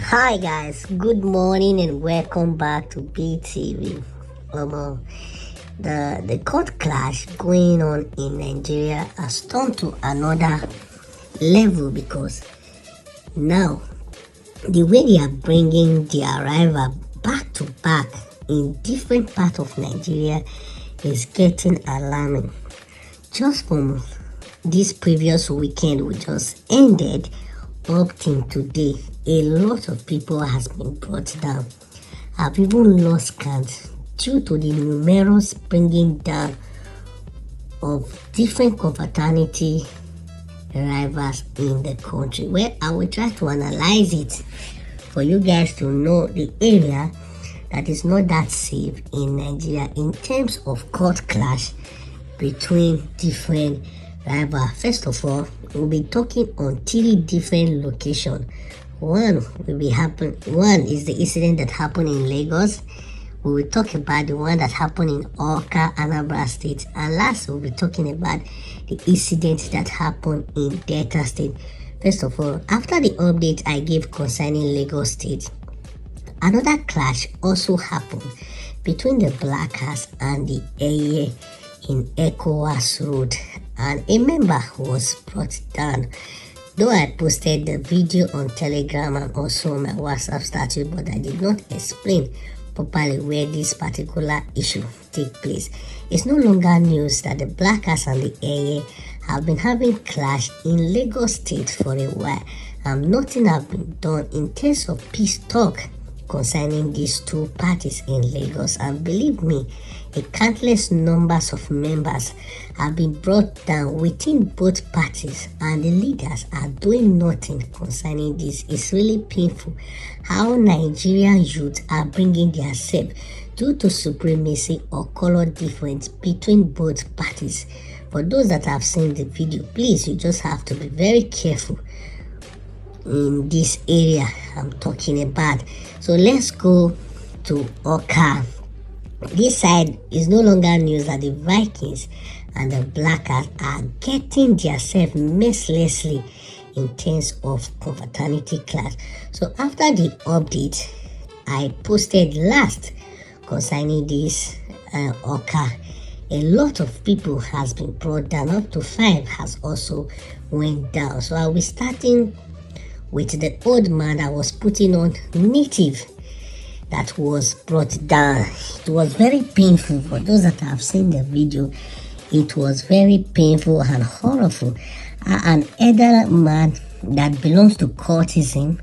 Hi guys, good morning and welcome back to BTV. The court clash going on in Nigeria has turned to another level because now the way they are bringing their rival back to back in different parts of Nigeria is getting alarming. Just from this previous weekend we just ended up till today, a lot of people has been brought down. I've even lost count due to the numerous bringing down of different confraternity rivals in the country. Well, I will try to analyze it for you guys to know the area that is not that safe in Nigeria in terms of court clash between different rivals. First of all, we'll be talking on 3 different locations. One is the incident that happened in Lagos. We will talk about the one that happened in Awka, Anambra State, and last we'll be talking about the incident that happened in Delta State. First of all, after the update I gave concerning Lagos State, another clash also happened between the Blackaxe and the eiye in ECOWAS Road, and a member was brought down. Though I posted the video on Telegram and also on my WhatsApp status, but I did not explain properly where this particular issue take place. It's no longer news that the Blackaxe and the eiye have been having clash in Lagos State for a while, and nothing has been done in terms of peace talk concerning these two parties in Lagos. And believe me, a countless numbers of members have been brought down within both parties, and the leaders are doing nothing concerning this. It's really painful how Nigerian youth are bringing themselves due to supremacy or color difference between both parties. For those that have seen the video, please, you just have to be very careful in this area I'm talking about. So let's go to Awka. This side is no longer news that the Vikings and the Blackaxe are getting themselves mercilessly in terms of confraternity class. So after the update I posted last concerning this Awka, a lot of people has been brought down. Up to 5 has also went down. So I'll be starting with the old man that was putting on native that was brought down. It was very painful for those that have seen the video. It was very painful and horrible. An elder man that belongs to cultism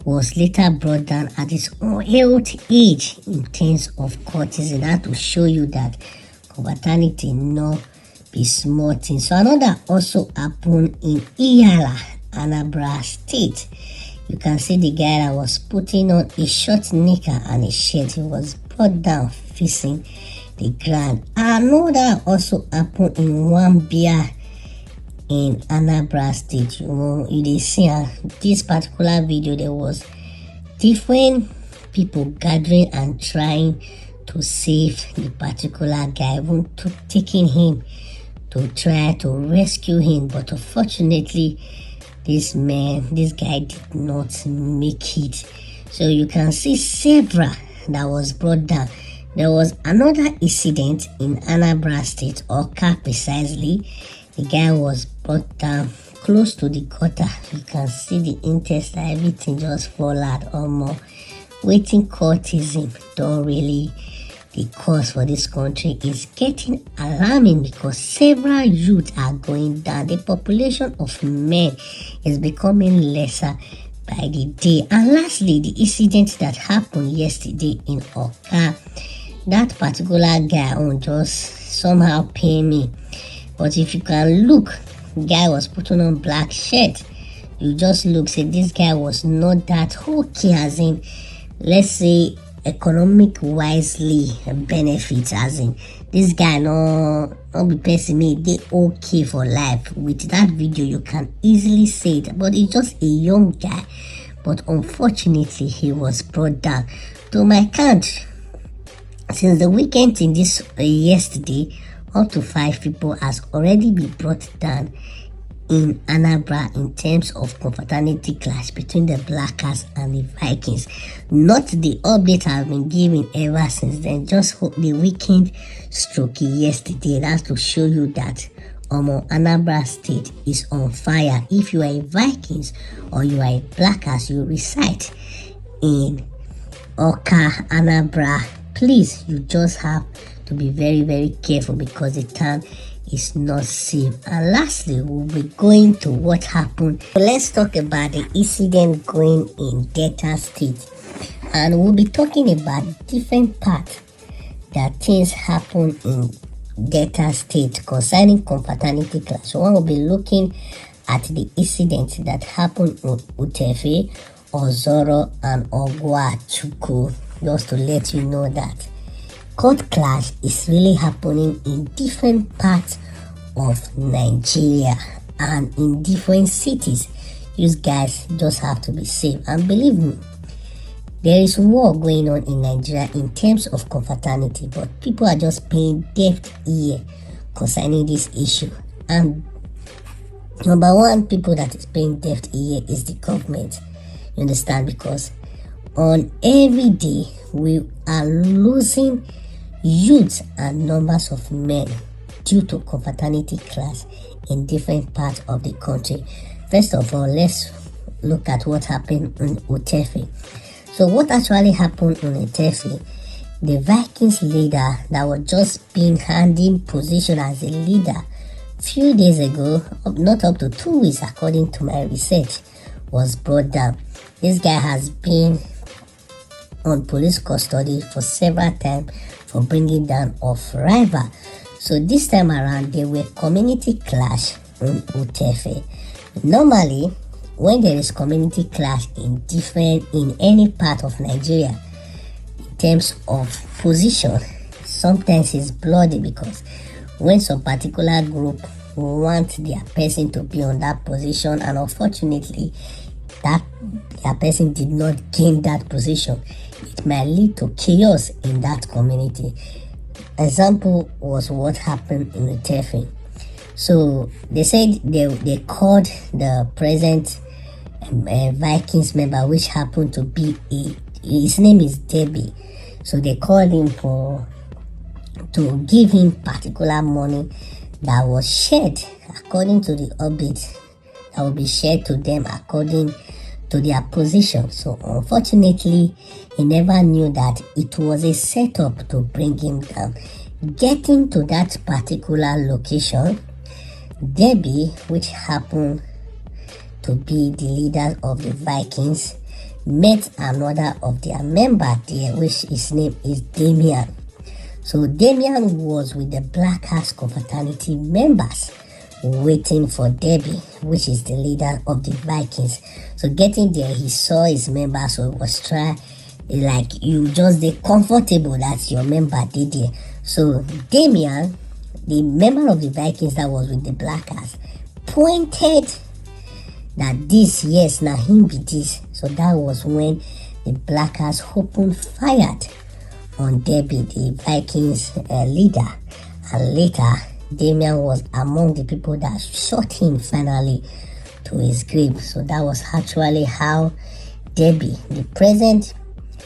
was later brought down at his own age in terms of cultism. That to show you that confraternity no be small thing. So another also happened in Iyala, Anambra State. You can see the guy that was putting on a short knicker and a shirt. He was brought down facing the ground. Another also happened in one beer in Anambra State. You see this particular video, there was different people gathering and trying to save the particular guy, even taking him to try to rescue him, but unfortunately this guy did not make it. So you can see several that was brought down. There was another incident in Anambra State, Awka precisely. The guy was brought down close to the gutter. You can see the intestine, everything just fall out or more. Waiting cultism don't really the cause for this country is getting alarming because several youth are going down. The population of men is becoming lesser by the day. And lastly, the incident that happened yesterday in Awka, that particular guy just somehow pay me. But if you can look, the guy was putting on black shirt. You just look, say this guy was not that okay, as in, let's say, economic wisely benefits, as in this guy no be person me they okay for life. With that video you can easily say it, but he's just a young guy, but unfortunately he was brought down. To my count, since the weekend in this yesterday, up to 5 people has already been brought down in Anambra in terms of confraternity clash between the Blackaxe and the Vikings. Not the update has been given ever since then, just the weekend stroke yesterday. That's to show you that Anambra State is on fire. If you are a Vikings or you are a Blackaxe, you reside in Oka, Anambra, please, you just have to be very, very careful because the town is not safe. And lastly, we'll be going to what happened. So let's talk about the incident going in Delta State, and we'll be talking about different parts that things happen in Delta State concerning confraternity class. So one will be looking at the incident that happened in Utefe, Ozoro, and Ogwachukwu, just to let you know that court clash is really happening in different parts of Nigeria and in different cities. You guys just have to be safe, and believe me, there is war going on in Nigeria in terms of confraternity, but people are just paying deaf ear concerning this issue. And number one people that is paying deaf ear is the government. You understand? Because on every day we are losing youths and numbers of men due to confraternity clash in different parts of the country. First of all, let's look at what happened in Utefe. So what actually happened in Utefe, the Vikings leader that was just being handed position as a leader few days ago, not up to 2 weeks according to my research, was brought down. This guy has been on police custody for several times for bringing down of rival. So this time around, there were community clash in Utefe. Normally, when there is community clash in any part of Nigeria, in terms of position, sometimes it's bloody, because when some particular group want their person to be on that position, and unfortunately that their person did not gain that position, it might lead to chaos in that community. Example was what happened in the Utefe. So they said they called the present Vikings member, which happened to be his name is Debbie. So they called him to give him particular money that was shared according to the update that will be shared to them according to their position. So unfortunately, he never knew that it was a setup to bring him down. Getting to that particular location, Debbie, which happened to be the leader of the Vikings, met another of their members there, which his name is Damian. So Damian was with the Blackaxe confraternity members waiting for Debbie, which is the leader of the Vikings. So getting there, he saw his member, so it was like you just get comfortable that your member did there. So Damian, the member of the Vikings that was with the Blackaxe, pointed that this, yes, now him be this. So that was when the Blackaxe opened fired on Debbie, the Vikings leader, and later Damian was among the people that shot him finally to his grave. So that was actually how Debbie, the present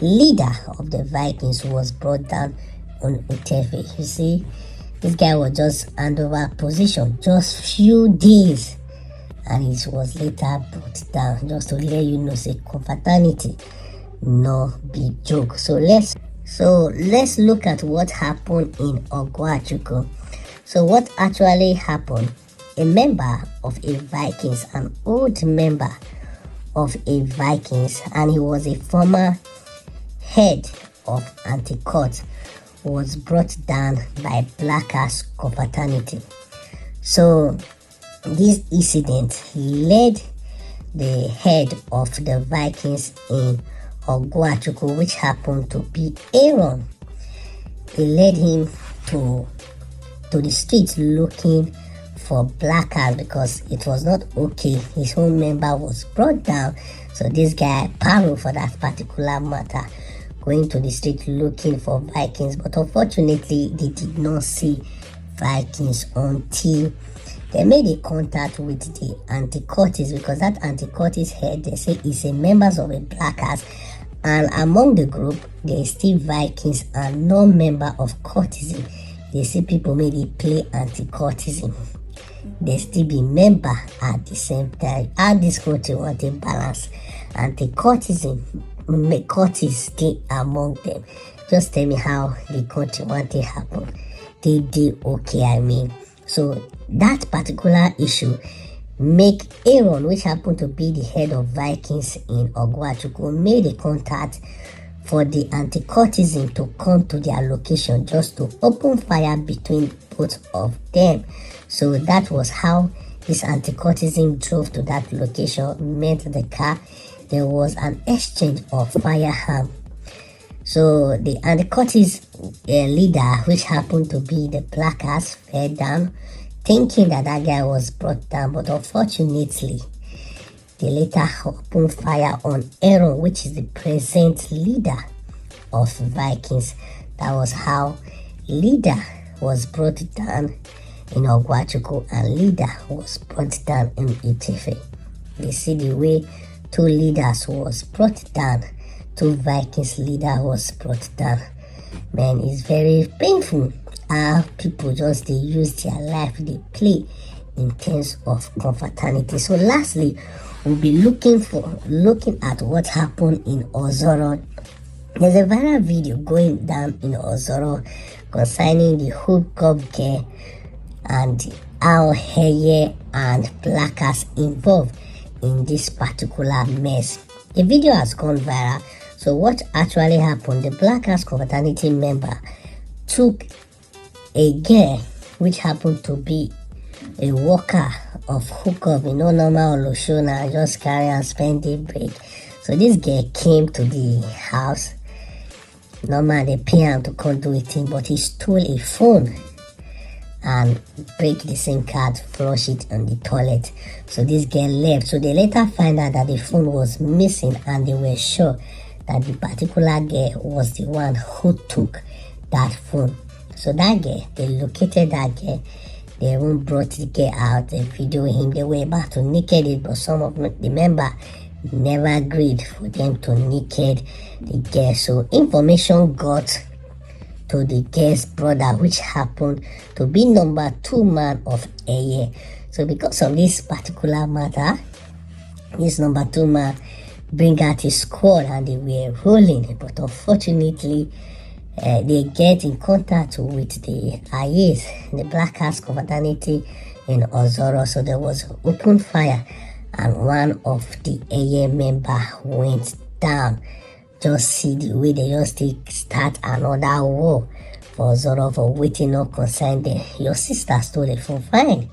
leader of the Vikings, was brought down on Utefe. You see, this guy was just hand over position just few days, and it was later brought down. Just to let you know, say confraternity no big joke. So let's look at what happened in Ogwachukwu. So what actually happened, a member of a Vikings, an old member of a Vikings, and he was a former head of anti-court, was brought down by Blackaxe confraternity. So this incident led the head of the Vikings in Ogwachukwu, which happened to be Aaron. He led him to the streets looking for Blackaxe because it was not okay. His own member was brought down. So this guy parled for that particular matter, going to the street looking for Vikings. But unfortunately, they did not see Vikings until they made a contact with the anti-cultist, because that anti-cultist head, they say, is a members of a Blackaxe, and among the group there is still Vikings and no member of cultism. They see people maybe play anti-cultism, they still be member at the same time. How this culture want a balance? Anti-cultism, make cultists stay among them. Just tell me how the culture want to happen. They did okay, I mean. So that particular issue make Aaron, which happened to be the head of Vikings in Ogwachukwu, made a contact for the anti-cultism to come to their location just to open fire between both of them. So that was how this anti-cultism drove to that location, met the car. There was an exchange of firearm. So the anti-cultist leader, which happened to be the Blackaxe, fell down, thinking that guy was brought down, but unfortunately, they later opened fire on Aaron, which is the present leader of Vikings. That was how leader was brought down in Ogwachukwu and leader was brought down in Itefe. You see the way two leaders was brought down, two Vikings leader was brought down. Man, it's very painful how people just they use their life, they play in terms of confraternity. So lastly, we'll be looking at what happened in Ozoro. There's a viral video going down in Ozoro concerning the hookup girl and how eiye and Blackaxe involved in this particular mess. The video has gone viral. So what actually happened? The Blackaxe confraternity member took a girl which happened to be a worker of hookup, normal Oloshona, just carry and spend the break. So this girl came to the house. Normal, they pay him to come do it, but he stole a phone and break the SIM card, flush it on the toilet. So this girl left. So they later find out that the phone was missing, and they were sure that the particular girl was the one who took that phone. So that girl, they located that girl. They even brought the girl out, they videoed him. They were about to naked it, but some of the member never agreed for them to naked the girl. So information got to the girl's brother, which happened to be number 2 man of eiye. So because of this particular matter, this number 2 man bring out his squad and they were rolling, but unfortunately they get in contact with the eiye, the Blackaxe confraternity in Ozoro. So there was open fire and one of the eiye member went down. Just see the way they just start another war for Ozoro for waiting not concerned them. Your sister stole the phone, fine.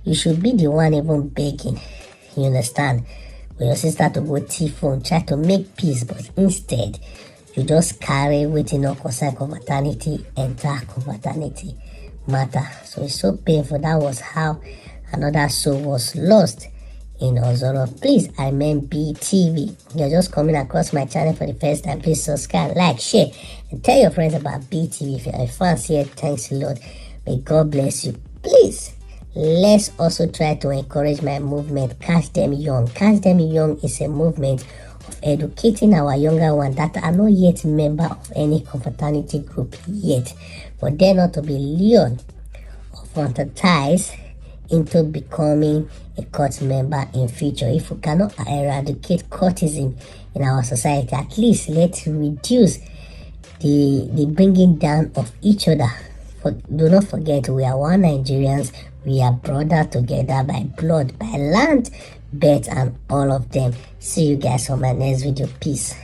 You should be the one even begging, you understand? For your sister to go thief phone, try to make peace, but instead you just carry waiting not concerned confraternity, enter confraternity matter. So it's so painful. That was how another soul was lost in Ozoro. Please, I meant BTV. You're just coming across my channel for the first time. Please subscribe, like, share, and tell your friends about BTV. If you're a fan here, thanks a lot. May God bless you. Please, let's also try to encourage my movement, Catch Them Young. Catch Them Young is a movement of educating our younger ones that are not yet member of any confraternity group yet, but they're not to be lured or fantasized into becoming a cult member in future. If we cannot eradicate cultism in our society, at least let's reduce the bringing down of each other. Do not forget, we are one Nigerians. We are brothers together by blood, by land, birth, and all of them. See you guys on my next video. Peace.